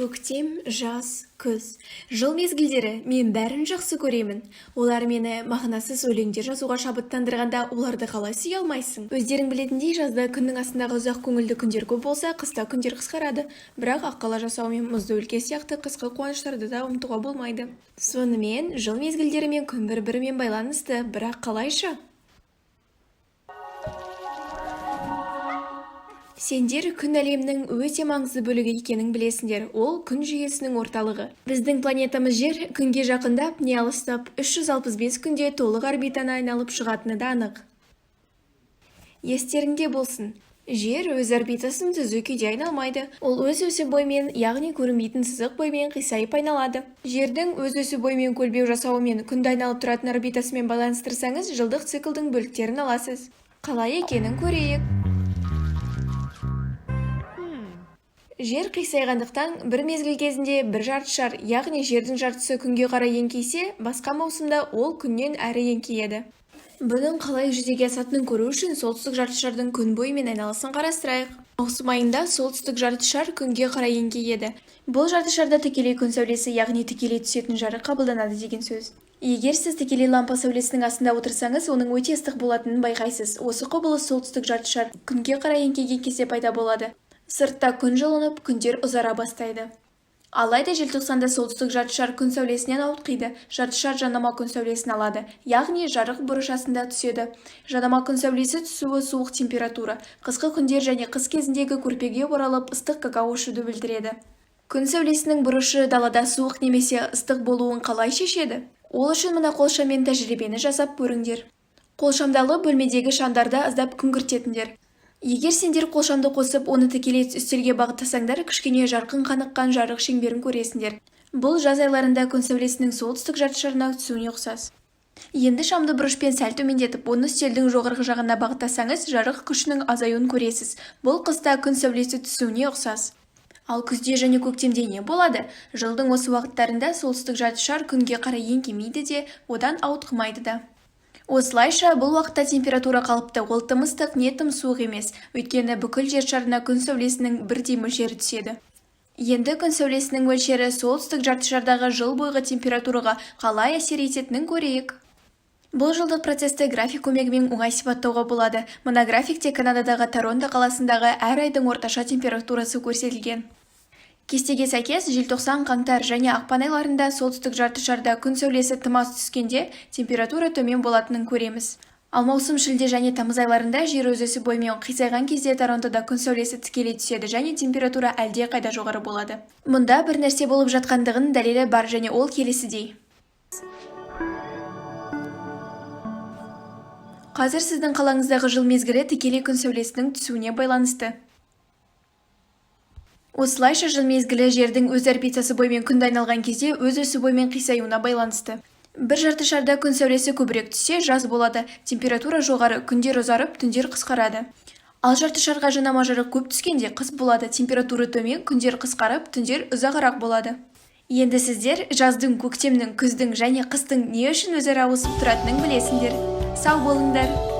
Көктем, жаз, күз. Жыл мезгілдері мен бәрін жақсы көремін. Олар мені мағынасыз өлеңдер жазуға шабыттандырғанда оларды қалай сүйе алмайсың? Өздерің білетіндей, жазда күннің астындағы ұзақ көңілді күндер көп болса, қыста күндер қысқарады. Бірақ аққала жасау мен мұзды өлке сияқты қысқы қуаныштарды да ұмытуға болмайды. Сонымен, жыл мезгілдері мен күн бір-бірімен байланысты, бірақ қалайша? Сендер күн әлемнің өте маңызды бөлігі екенін білесіңдер. Ол күн жүйесінің орталығы. Біздің планетамыз Жер күнге жақындап, не алыстап 365 күнде толық орбитаны айналып шығатыны да анық. Естеріңде болсын. Жер өз орбитасын түзу күйде айналмайды. Ол өз өсі боймен, яғни көрінбейтін сызық боймен қисайып айналады. Жердің өз өсі боймен көлбеу жасауымен күнді айналып тұратын орбитасымен байланыстырсаңыз, жылдық циклдың бөліктерін аласыз. Қалай екенін көрейік. Жер қисайғандықтан бір мезгіл кезінде бір жартышар, яғни жердің жартысы күнге қарай еңкейсе, басқа маусымда ол күннен әрі еңкейеді. Бұның қалай жүзеге асатынын көру үшін солтүстік жартышардың күн бойымен айналысын қарастырайық. Маусым айында солтүстік жартышар күнге қарай еңкейеді. Бұл жартышарда тікелей күн сәулесі, яғни тікелей түсетін жарық қабылданады деген сөз. Егер сіз тікелей лампа сәулесінің астында отырсаңыз, оның өте ыстық болатынын байқайсыз. Осы құбылыс солтүстік жартышар күнге қарай еңкейген кезде пайда болады. Сыртта күн жылынып, күндер ұзара бастайды. Алайда желтоқсанда солтүстік жартышар күн сәулесінен ауытқиды. Жартышар жанама күн сәулесін алады, яғни жарық бұрышасында түседі. Жанама күн сәулесі түсуі суық температура, қысқы күндер және қыс кезіндегі көрпеге оралып ыстық какао ішуді білдіреді. Күн сәулесінің бұрышы далада суық немесе ыстық болуын қалай шешеді? Ол үшін мына қолшаммен тәжірибені жасап көріңдер. Қолшамдалы бөлмедегі шамдарды аздап күңгіртетіңдер. Егер сендер қолшамды қосып, оны тікелей үстелге бағыттасаңдар, кішкене жарқын қаныққан жарық шеңберін көресіңдер. Бұл жаз айларында күн сәулесінің солтүстік жартышарына түсуіне ұқсас. Енді шамды бұрышпен сәл төмендетіп, оны үстелдің жоғарғы жағына бағыттасаңыз, жарық күшінің азаюын көресіз. Бұл қыста күн сәулесі түсуіне ұқсас. Ал күзде және көктемде не болады? Жылдың осы уақыттарында солтүстік жартышар күнге қарай еңкеймейді де, одан ауытқымайды да. Осылайша бұл уақытта температура қалыпты, ол тым ыстық, не тым суық емес, өйткені бүкіл жер шарына күн сәулесінің бірдей мөлшері түседі. Енді күн сәулесінің мөлшері солтүстік жартышардағы жыл бойғы температураға қалай әсер ететінін көрейік. Бұл жылдық процесті график көмегімен оңай сипаттауға болады. Мына графикте Канададағы Торонто қаласындағы әр айдың орташа температурасы көрсетілген. Кестеге сәйкес, желтоқсан, қаңтар және ақпан айларында солтүстік жартышарда күн сәулесі тым аз түскенде температура төмен болатынын көреміз. Ал маусым, шілде және тамыз айларында жер өз өсі бойымен қисайған кезде Торонтода күн сәулесі тікелей түседі және температура әлде қайда жоғары болады. Мұнда бір нәрсе болып жатқандығының дәлелі бар және ол келесідей. Қазір сіздің қалаңыздағы жыл мезгілі тікелей күн сәулесінің түсуіне байланысты. Осылайша жыл мезгілі жердің өз орбитасы бойымен күнді айналған кезде өз өсі бойымен қисаюына байланысты. Бір жартышарда күн сәулесі көбірек түссе, жаз болады, температура жоғары, күндер ұзарып, түндер қысқарады. Ал жартышарға жанама жарық көп түскенде қыс болады, температура төмен, күндер қысқарып, түндер ұзағырақ болады. Енді сіздер жаздың, көктемнің, күздің және қыстың не үшін өзара ауысып тұратынын білесіңдер. Сау болыңдар!